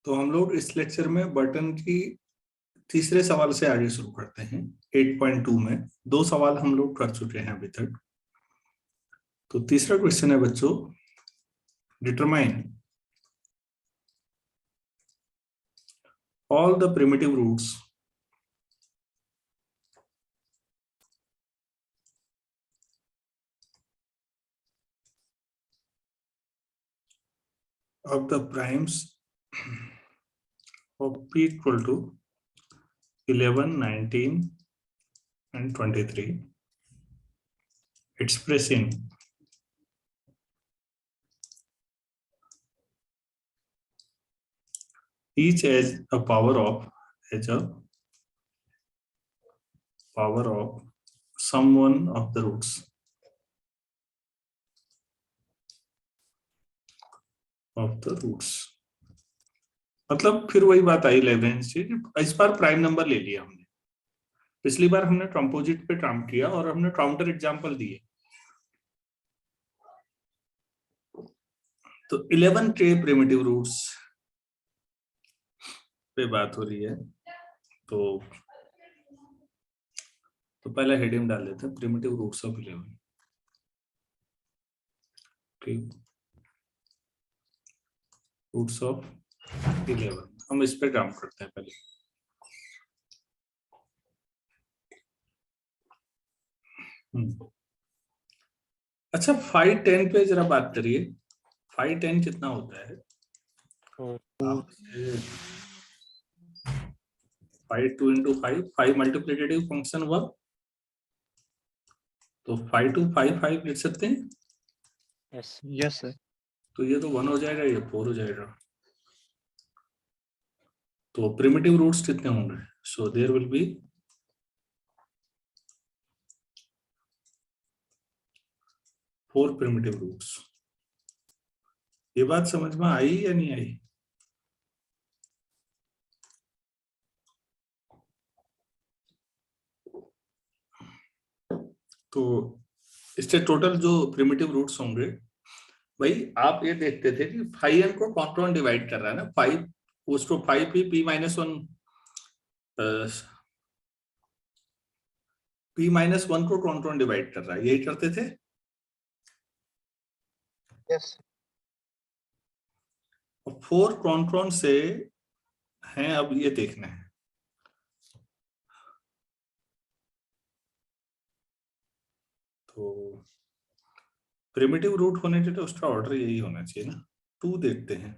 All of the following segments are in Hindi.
तो हम लोग इस लेक्चर में बर्टन की तीसरे सवाल से आगे शुरू करते हैं। 8.2 में 2 सवाल हम लोग कर चुके हैं अभी तक। तो तीसरा क्वेश्चन है बच्चों, determine all the primitive roots of the primes of p equal to 11, 19 and 23 expressing each as a power of some one of the roots मतलब फिर वही बात आई लेब्रेंज से, इस बार प्राइम नंबर ले लिया हमने। पिछली बार हमने कंपोजिट पे काम किया और हमने काउंटर एग्जांपल दिए। तो 11 के प्रिमिटिव रूट्स पे बात हो रही है। तो पहले हेडिंग डाल देते हैं, प्रिमिटिव रूट्स ऑफ 11। ठीक, रूट्स ऑफ 11 हम इस पे काम करते हैं पहले। अच्छा 5, 10 पे जरा बात करिए। 5, 10 कितना होता है? 5 2 into 5 5 मल्टीप्लिकेटिव फंक्शन हुआ। तो 5 2 5 5 लिख सकते हैं। Yes sir. तो ये तो 1 हो जाएगा, ये 4 हो जाएगा। तो प्रिमिटिव रूट्स कितने होंगे? So there will be 4 primitive roots. ये बात समझ में आई या नहीं आई? तो इससे टोटल जो प्रिमिटिव रूट्स होंगे, भाई आप ये देखते थे कि 5n को कौन डिवाइड कर रहा है ना, 5 उसको 5 p-1 p-1 को कौन डिवाइड कर रहा है, यही करते थे। यस। 4 कौन से हैं अब ये देखना है। तो प्रिमिटिव रूट होने के लिए उसका ऑर्डर यही होना चाहिए ना। 2 देखते हैं।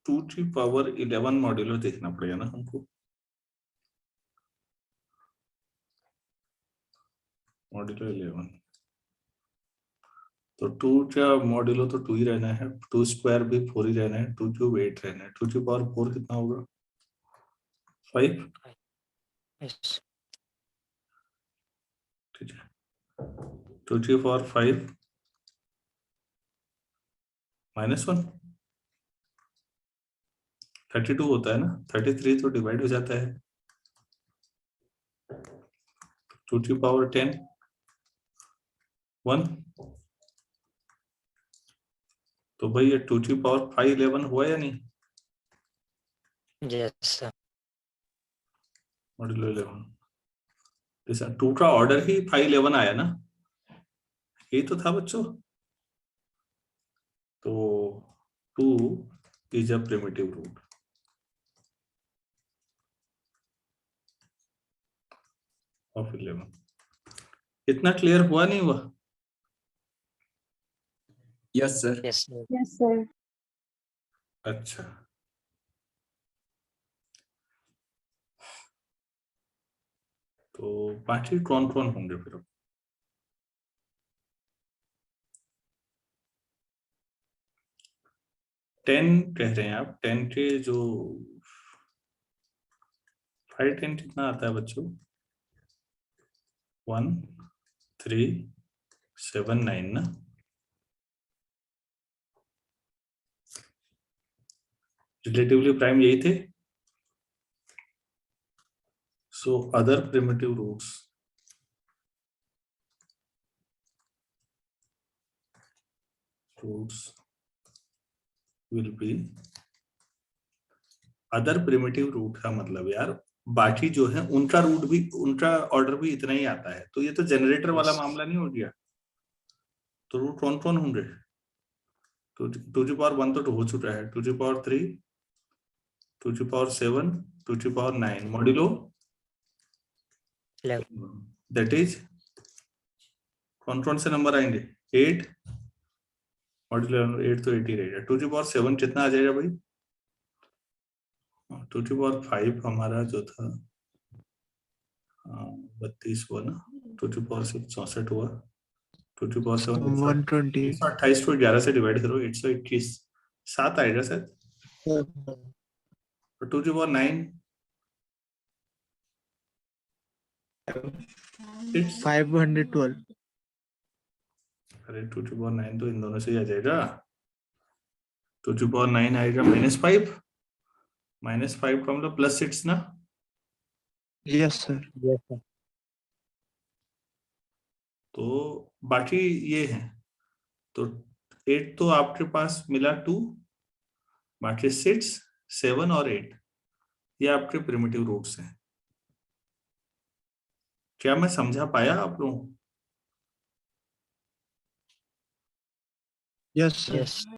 टू की पावर 11 मॉड्यूलर देखना पड़ेगा ना हमको। मॉड्यूलर 11 तो 2 का मॉड्यूलर तो 2 ही रहना है, 2 स्क्वायर भी 4 ही रहना है, 2 क्यूब 8 रहना है। 2 की पावर 4 कितना होगा? 5। यस। ठीक है, 2 की पावर 5 -1 32 होता है ना। 33 तो डिवाइड हो जाता है। 2 की पावर 10 1। तो भाई ये 2 की पावर 5 11 हुआ या नहीं? Yes sir. मॉड्यूलो 11 जैसा 2 का ऑर्डर ही 5 11 आया ना, यही तो था बच्चों। तो 2 is a primitive root of 11। इतना क्लियर हुआ नहीं हुआ? Yes sir. Yes yes sir. अच्छा, तो बाकी कौन होंगे फिर? 10 कह रहे हैं आप। 10 के जो 5 10 कितना आता है बच्चों? 1 3 7 9 ना। रिलेटिवली प्राइम यही थे। So other primitive roots roots will be other primitive root का मतलब यार बाकी जो है उनका रूट भी, उनका ऑर्डर भी इतना ही आता है। तो ये तो जनरेटर वाला मामला नहीं हो गया। तो रूट कौन कौन होंगे? टू टू पावर 1 तो हो चुका है, 2 power 3, 2 power 7, 2 power 9 modulo 11। That is कौन कौन से नंबर आएंगे? 8 मॉड्यूलो 8 तो 8 ही रहेगा। 2 पावर 7 कितना आ जाएगा भाई? 2 पावर 5 हमारा जो था 32 हुआ ना, 2 पावर 6 64 हुआ, 2 पावर 7 120। 128 को 11 से डिवाइड करो, 121 7 आएगा सर। 2 पावर 9 512। अरे 2 पावर 9 तो इन दोनों से ही आ जाएगा। 2 पावर 9 आएगा -5, -5 का मतलब +6 ना। Yes sir. Yes sir. तो बाकी ये है, तो 8 तो आपके पास मिला 2, बाकी 6, 7 और 8 ये आपके प्रिमिटिव रूट्स हैं। क्या मैं समझा पाया आप लोगों को? Yes sir.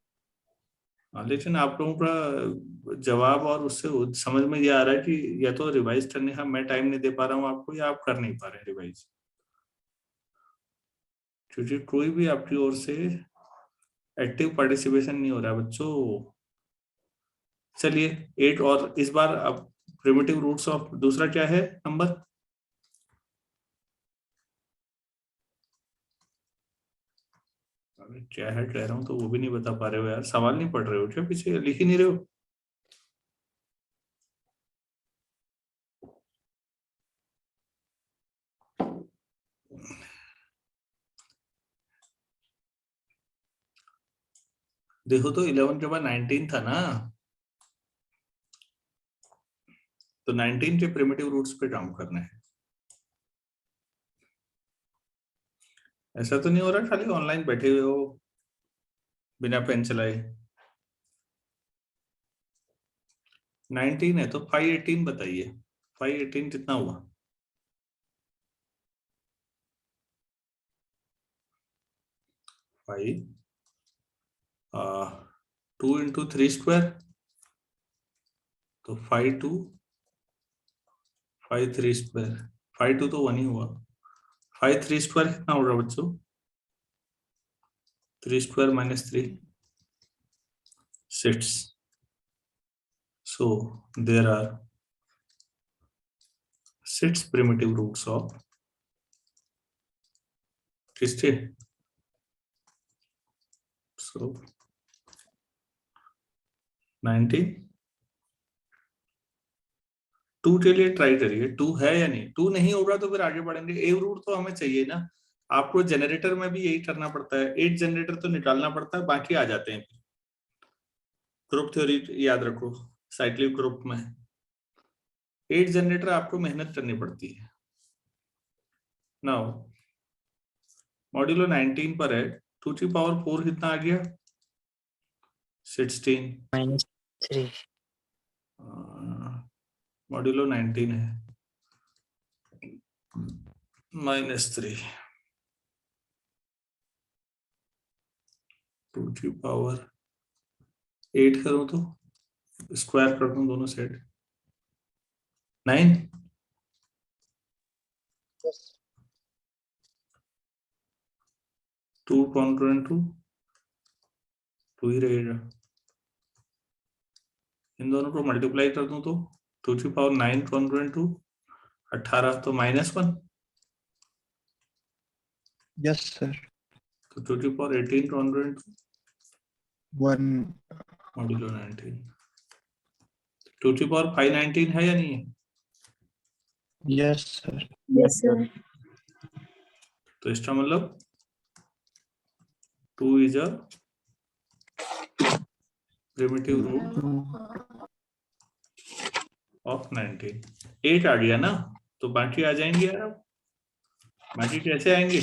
लेकिन आप लोगों का जवाब और उससे समझ में ये आ रहा है कि या तो रिवाइज करने का मैं टाइम नहीं दे पा रहा हूँ आपको, या आप कर नहीं पा रहे हैं रिवाइज, क्योंकि कोई भी आपकी ओर से एक्टिव पार्टिसिपेशन नहीं हो रहा बच्चों। चलिए 8 और इस बार अब प्रिमिटिव रूट्स ऑफ दूसरा क्या है नंबर? क्या है कह रहा हूँ तो वो भी नहीं बता पा रहे हो यार। सवाल नहीं पढ़ रहे हो क्या? पीछे लिख ही नहीं रहे हो? देखो तो 11 के बाद 19 था ना, तो 19 के प्रिमिटिव रूट्स पे काम करना है। ऐसा तो नहीं हो रहा खाली ऑनलाइन बैठे हुए हो बिना पेन चलाए? 19 है तो 518 बताइए, 518 कितना हुआ? 5 2 इंटू 3 स्क्वायर, तो 5 2 5 3 स्क्वायर, 5 2 तो 1 ही हुआ। 5 3 स्क्वायर कितना होगा बच्चों? 3 square -3 6। So there are 6 primitive roots of किसके? So 19 2 के लिए ट्राई करिए, 2 है या नहीं। 2 नहीं होगा तो फिर आगे बढ़ेंगे। ए रूट तो हमें चाहिए ना, आपको जनरेटर में भी यही करना पड़ता है। 8 जनरेटर तो निकालना पड़ता है, बाकी आ जाते हैं। ग्रुप थ्योरी याद रखो, साइक्लिक ग्रुप में 8 जनरेटर आपको मेहनत करनी पड़ती है। नाउ मॉड्यूलो 19 पर है, 2 की पावर 4 कितना आ गया? 16 -3। मॉड्यूलो 19 है -3, 2 की पावर 8 करूं तो स्क्वायर कर दूं दोनों साइड 9, 2 कॉन्ग्रुएंट टू 2 ही रहेगा। इन दोनों को मल्टीप्लाई कर दूं तो 2 की पावर 9 कॉन्ग्रुएंट टू 18 तो -1, यस सर। तो 2 की पावर 18 कॉन्ग्रुएंट टू 1। मॉड्यूलो 19। 2 की पावर 519 है या नहीं है? Yes sir. Yes sir. तो इसका मतलब 2 is a primitive root of 19। 8 आ गया ना, तो बाकी आ जाएंगे यार। बाकी कैसे आएंगे?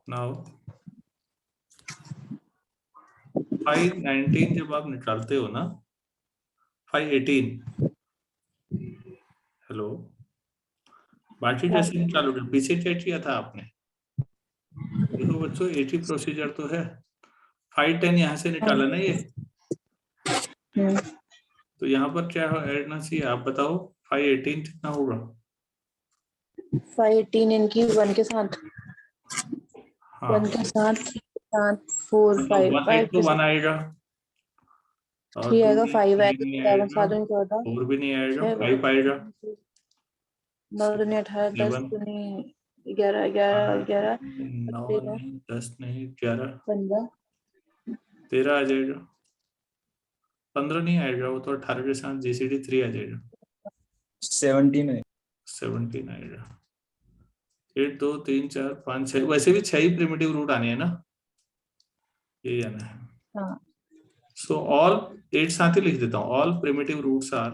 नाउ 519 जब आप निकालते हो ना, 518, हेलो, बाकी कैसे निकालोगे? पीछे क्या किया था आपने? देखो बच्चों, 80 प्रोसीजर तो है। 510 यहाँ से निकाला ना ये, तो यहाँ पर क्या ऐड ना चाहिए? आप बताओ 518 कितना होगा? 518 इनकी 1 के साथ, हाँ 1 के साथ 4 5 वन 5 एट तो के वन साथ आएगा, और 3 टू आएगा, 5 थ्री आएगा, नहीं 7 आएगा, 7 दूनी 14, 4 भी नहीं आएगा, 6 5 आएगा, 9 दूनी 18, 10 7 दूनी 11 11 11 9 13 नहीं, 10 नहीं, 11 15 13 आ जाएगा। 15 नहीं आएगा, वो तो 18 के साथ जीसीडी 3 आ जाएगा। 17 है। 17 आएगा। 8 2 3 4 5 6, वैसे भी 6 ही प्रिमिटिव रूट आने हैं ना, ये आना है। हाँ सो ऑल 8 साथ ही लिख देता हूँ। All primitive roots are,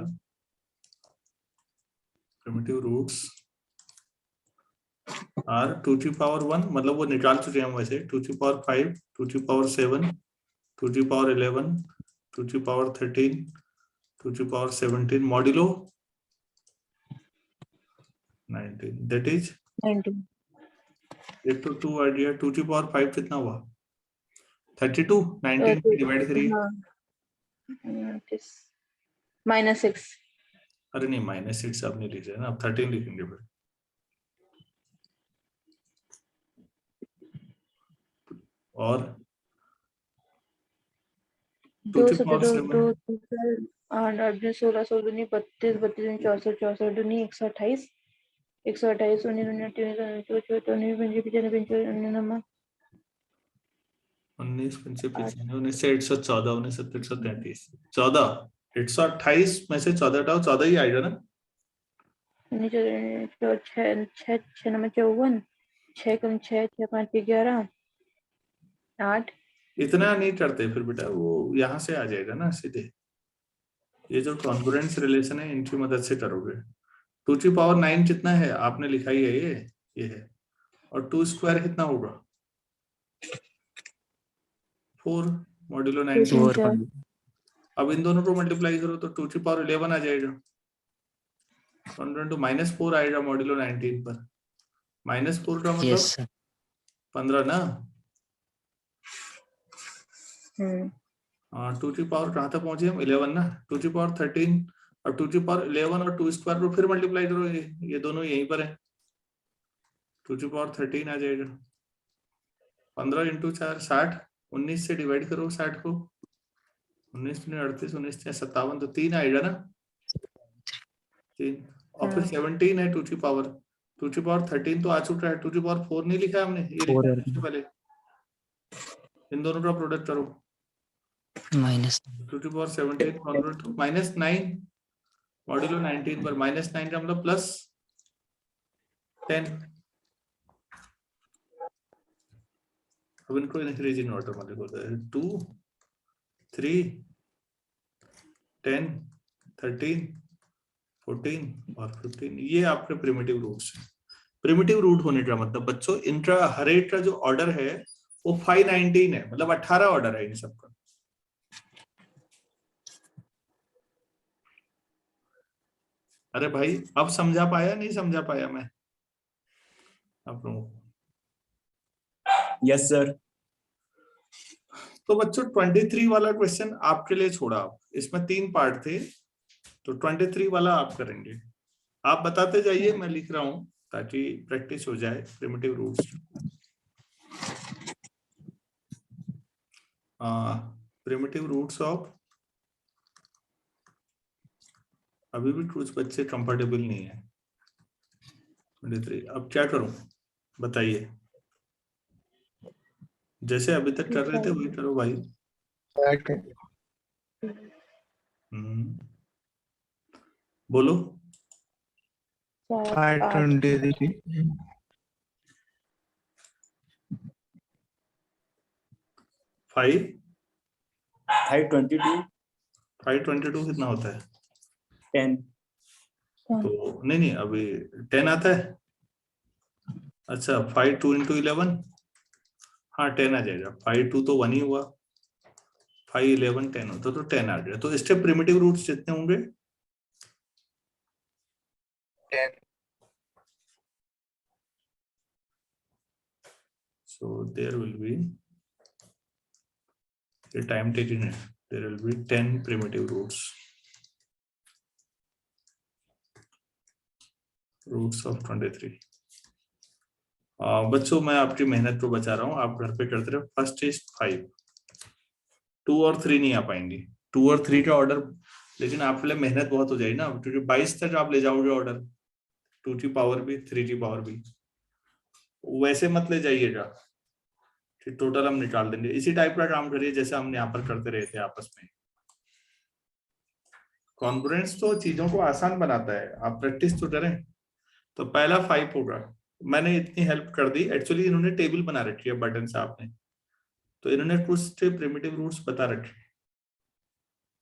primitive roots are 2^1, मतलब वो निकाल चुके हैं हम वैसे, 2^5, 2^7, 2^11, 2^13, 2^17 मॉड्यूलो 19, दैट इज 19 एक तो 2 आ गया, 2^5 कितना हुआ? 32, 19 से डिवाइड करिए। हाँ -6 अरे नहीं, -6 अब नहीं लिख रहे ना, अब 13 लिखेंगे फिर। और 2 7 2 2^7, 2 8 8 2 16 16 दूनी 32 32 64 64 दूनी 128 128 19 19 19 19 55 19 से 814, 19 7 133, 14, 128 में से 14 हटाओ, 14 ही आएगा ना। 54 6 कम 6 6 5 11 8 इतना नहीं करते फिर बेटा, वो यहाँ से आ जाएगा ना सीधे। ये जो कॉन्ग्रुएंस रिलेशन है, इनकी मदद से करोगे। 2^9 कितना है? आपने लिखा ही है ये है। और 2² कितना होगा? 4 मॉड्यूलो 19। अब इन दोनों को मल्टीप्लाई करो तो 2^11 आ जाएगा। -4 आएगा मॉड्यूलो 19 पर। -4 का मतलब 15 ना। 2^, कहाँ तक पहुंचे हम? 11 ना। 2^13 और 2^11 और 2² को फिर मल्टीप्लाई करो, ये दोनों यहीं पर है। 2^13 आ जाएगा। 15 × 4 60, 19 से डिवाइड करो 60 को। 19 × 38, 19 × 57, तो 3 आएगा ना। 3 और फिर 17 है 2^13 तो आ चुका है। 2^4 नहीं लिखा हमने, ये लिखा है सबसे पहले। इन दोनों का प्रोडक्ट करो। -2^17 -9 मॉड्यूलो 19 पर। -9 का मतलब +10। अब इनको इंक्रीजिंग ऑर्डर में लिखो, 2 3 10 13 14 और 15। ये आपके प्रिमिटिव रूट्स हैं। प्रिमिटिव रूट होने का मतलब बच्चों, इनका हर एक का जो ऑर्डर है वो 519 है, मतलब 18 ऑर्डर है इन सबका। अरे भाई, अब समझा पाया नहीं समझा पाया मैं आप लोगों को? Yes sir. तो बच्चों 23 वाला क्वेश्चन आपके लिए छोड़ा। आप इसमें 3 पार्ट थे, तो 23 वाला आप करेंगे। आप बताते जाइए, मैं लिख रहा हूं ताकि प्रैक्टिस हो जाए primitive roots. Primitive roots of, अभी भी कुछ बच्चे कंफर्टेबल नहीं है। 23, अब क्या करूं बताइए? जैसे अभी तक कर रहे थे वही करो भाई। बोलो। 5 522 522 कितना होता है? 10। तो नहीं अभी 10 आता है। अच्छा 5 2 × 11, हाँ 10 आ जाएगा। 5 2 तो 1 ही हुआ, 5 11 10 होता तो 10 आ गया। तो इसके प्रिमिटिव रूट्स कितने होंगे? 10. So there will be the time taken. There will be 10 primitive roots. Roots of 23. बच्चों मैं आपकी मेहनत को बचा रहा हूँ, आप घर पे करते रहो। फर्स्ट इज 5, 2 और 3 नहीं आ पाएंगे, 2 और 3 का ऑर्डर, लेकिन आपके लिए मेहनत बहुत हो जाएगी ना, क्योंकि 22 तक आप ले जाओगे ऑर्डर, 2 की पावर भी 3 की पावर भी, वैसे मत ले जाइएगा, फिर टोटल हम निकाल देंगे। इसी टाइप का काम करिए जैसे हम यहाँ पर करते रहे थे आपस में। कॉन्फ्रेंस तो चीजों को आसान बनाता है, आप प्रैक्टिस तो करें। तो पहला 5 होगा, मैंने इतनी हेल्प कर दी। एक्चुअली इन्होंने टेबल बना रखी है बटन साहब ने, तो इन्होंने कुछ प्रिमिटिव रूट्स बता रखे,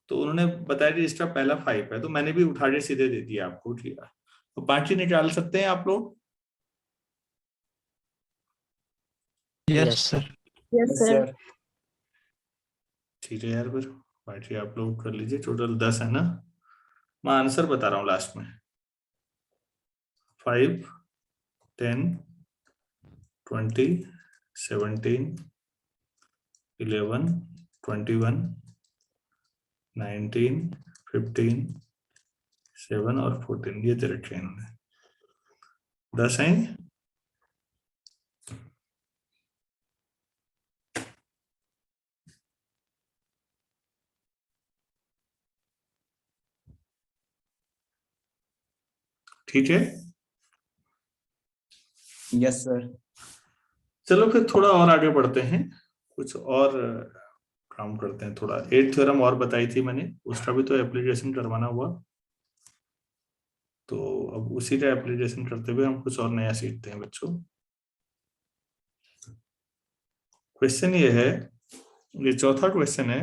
तो उन्होंने बताया कि इसका पहला 5 है, तो मैंने भी उठा के सीधे दे दिया आपको। ठीक है, तो बाकी निकाल सकते हैं आप लोग? Yes sir. Yes Yes, sir. sir. ठीक है यार, फिर बाकी आप लोग कर लीजिए। टोटल 10 है ना, मैं आंसर बता रहा हूँ लास्ट में। 5 10 20 17 11 21 19 15 7 और 14 ये दे रखे हैं इन्होंने। 10 हैं। ठीक है, Yes, sir. चलो फिर थोड़ा और आगे बढ़ते हैं, कुछ और काम करते हैं। थोड़ा 8 थ्योरम और बताई थी मैंने, उसका भी तो एप्लीकेशन करवाना हुआ, तो अब उसी का एप्लीकेशन करते हुए हम कुछ और नया सीखते हैं बच्चों। क्वेश्चन ये है, ये चौथा क्वेश्चन है,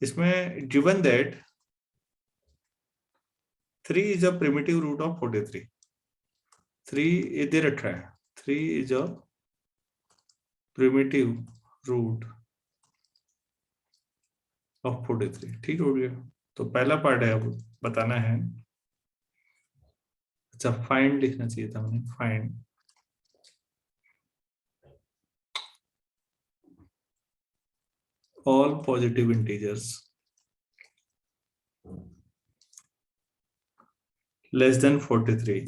इसमें given that 3 is a primitive root of 43। 3 ये दे रखा है, 3 is a primitive root of 43। ठीक हो गया, तो पहला पार्ट है, अब बताना है। अच्छा, फाइंड लिखना चाहिए था मैंने, find all positive integers less than 43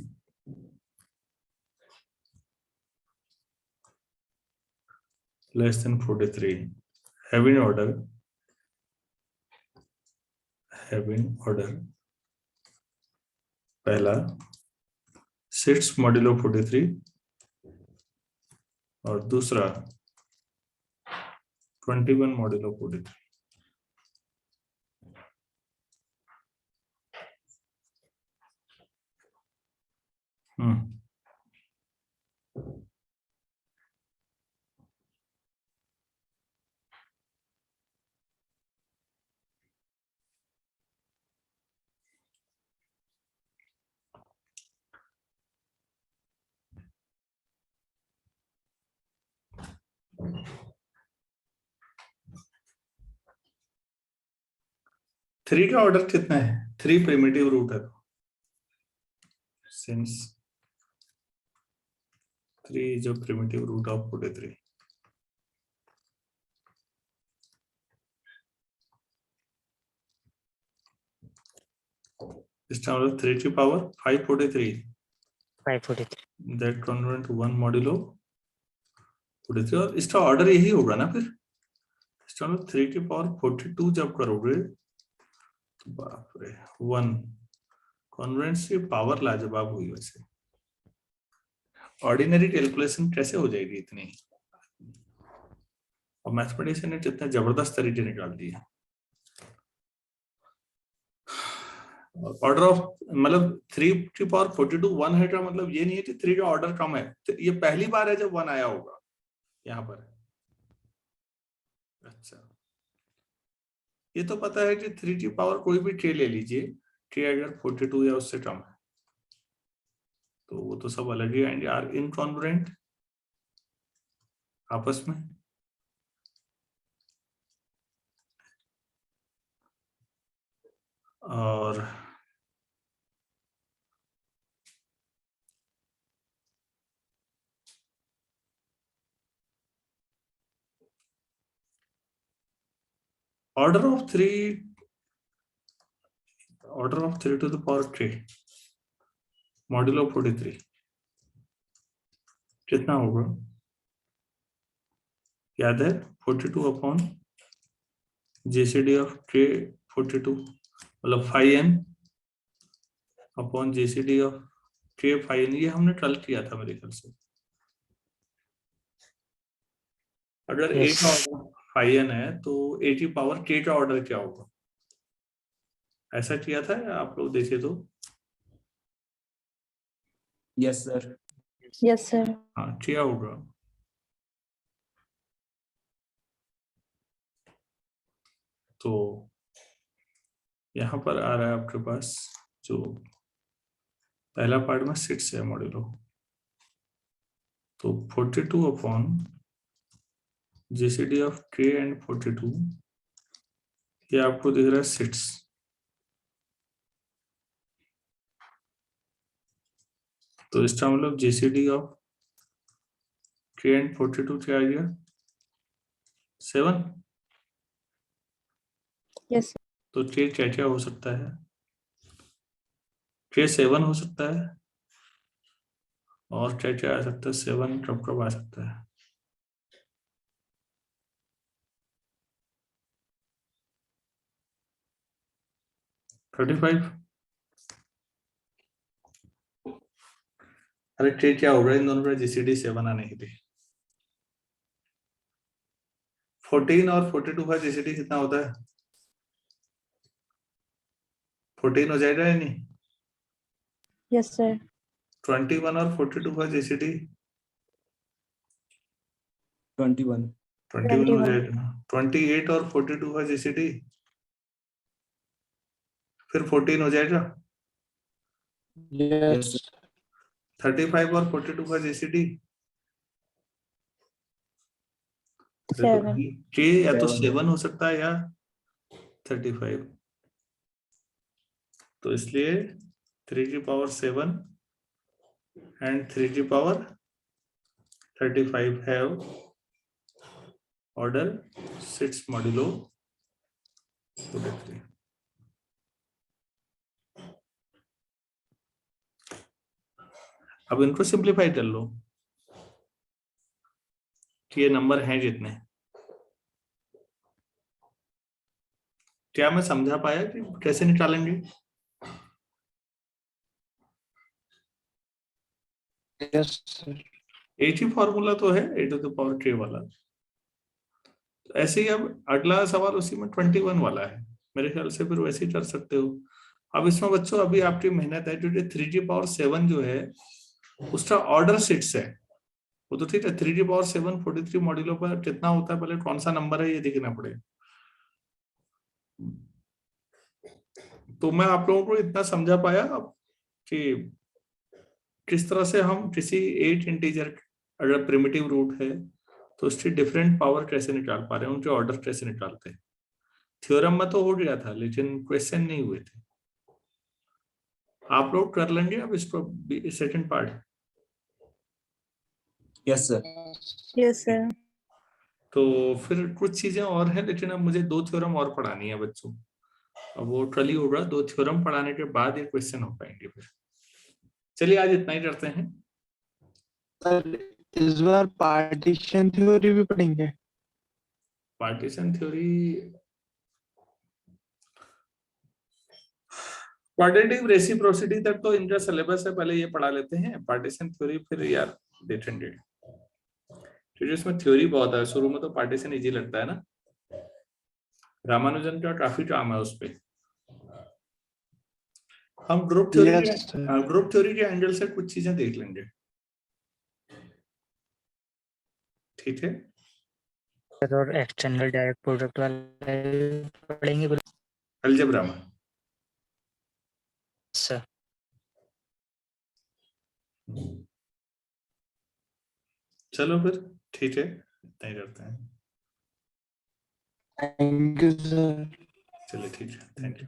having order पहला 6 मॉड्यूलो 43 और दूसरा 21 मॉड्यूलो 43। थ्री का ऑर्डर कितना है? 3 प्रिमिटिव रूट है, since 3 is a primitive root of 43। इसका मतलब 3 की power 543 that convert to 1 modulo 43, और इसका ऑर्डर यही होगा ना फिर। इसका मतलब 3 की पावर 42 जब करोगे तो बाप रे 1 कॉन्वेंट्स की पावर लाजवाब हुई। वैसे ऑर्डिनरी कैलकुलेशन कैसे हो जाएगी इतनी, और मैथमेटिशियन ने कितना जबरदस्त तरीके निकाल दिया। ऑर्डर ऑफ मतलब 3 की पावर 42 1 है का मतलब ये नहीं है कि 3 का ऑर्डर कम है, तो ये पहली बार है जब 1 आया होगा यहाँ पर। अच्छा, ये तो पता है कि 3 की पावर कोई भी k ले लीजिए, k अगर 42 या उससे कम है तो वो तो सब अलग ही आएंगे, आर इनकॉन्ग्रुएंट आपस में। और order of 3 to the power 3 modulo 43 कितना होगा? याद है 42 अपॉन जीसीडी ऑफ k 42 मतलब 5n upon GCD of k 5n, ये हमने कल किया था मेरे ख्याल से। अगर a Yes. का ऑर्डर 5n है तो a की पावर k का ऑर्डर क्या होगा? ऐसा किया था या आप लोग देखे तो? Yes, sir. Yes sir. हाँ किया होगा। तो यहाँ पर आ रहा है आपके पास जो पहला पार्ट में 6 है मॉड्यूलो, तो 42 upon GCD of k and 42, ये आपको दिख रहा है 6। तो इसका मतलब जीसीडी ऑफ k एंड 42 क्या आ गया? 7। यस तो k क्या क्या हो सकता है? k 7 हो सकता है, और क्या क्या आ सकता है? 7 कब कब आ सकता है? $35। अरे k क्या होगा इन दोनों का जीसीडी 7 आने के लिए? 14 और 42 का जीसीडी कितना होता है? 14 हो जाएगा या नहीं? Yes sir. 21 और 42 का जीसीडी 21. 21 हो जाएगा। 28 और 42 का जीसीडी फिर 14 हो जाएगा। Yes, sir. 35 और 42 का जीसीडी सेवन। के या तो 7. 7 हो सकता है या 35। तो इसलिए 3 की पावर 7 एंड 3 की पावर 35 हैव ऑर्डर 6 मॉड्यूलो 43। अब इनको सिंप्लीफाई कर लो कि ये नंबर हैं जितने। क्या मैं समझा पाया कि कैसे निकालेंगे? Yes, sir. एक ही फॉर्मूला तो है a to the power k वाला। तो ऐसे ही अब अगला सवाल उसी में 21 वाला है, मेरे ख्याल से फिर वैसे ही कर सकते हो। अब इसमें बच्चों अभी आपकी मेहनत है, क्योंकि 3 की पावर 7 जो है उसका ऑर्डर 6 है, वो तो ठीक है। 3 की पावर 7 43 मॉड्यूलो पर कितना होता है, पहले कौन सा नंबर है ये देखना पड़ेगा। तो मैं आप लोगों को इतना समझा पाया कि किस तरह से हम किसी 8 इंटीजर अगर प्रिमिटिव रूट है तो उसकी डिफरेंट पावर कैसे निकाल पा रहे हैं, उनके ऑर्डर कैसे निकालते हैं। थ्योरम में तो हो गया था लेकिन क्वेश्चन नहीं हुए थे। आप लोग कर लेंगे अब इसको second part? Yes, sir. Yes sir. तो फिर कुछ चीजें और हैं, लेकिन अब मुझे 2 थ्योरम और पढ़ानी है बच्चों। अब वो कल ही होगा, 2 थ्योरम पढ़ाने के बाद ये क्वेश्चन हो पाएंगे। फिर चलिए आज इतना ही करते हैं। सर इस बार पार्टीशन थ्योरी भी पढ़ेंगे? पार्टीशन थ्योरी, क्वाड्रेटिक रेसिप्रोसिटी तक तो इनका सिलेबस है, पहले ये पढ़ा लेते हैं। पार्टीशन थ्योरी फिर यार देखेंगे, क्योंकि इसमें थ्योरी बहुत है। शुरू में तो पार्टीशन इजी लगता है ना, रामानुजन का काफी काम है उस पे। हम ग्रुप थ्योरी के एंगल से कुछ चीजें देख लेंगे, ठीक है? और एक्सटर्नल डायरेक्ट प्रोडक्ट वाला पढ़ेंगे अलजेब्रा में। सर। चलो फिर ठीक है, इतना ही करते हैं। Thank you sir. चलिए ठीक है, थैंक यू।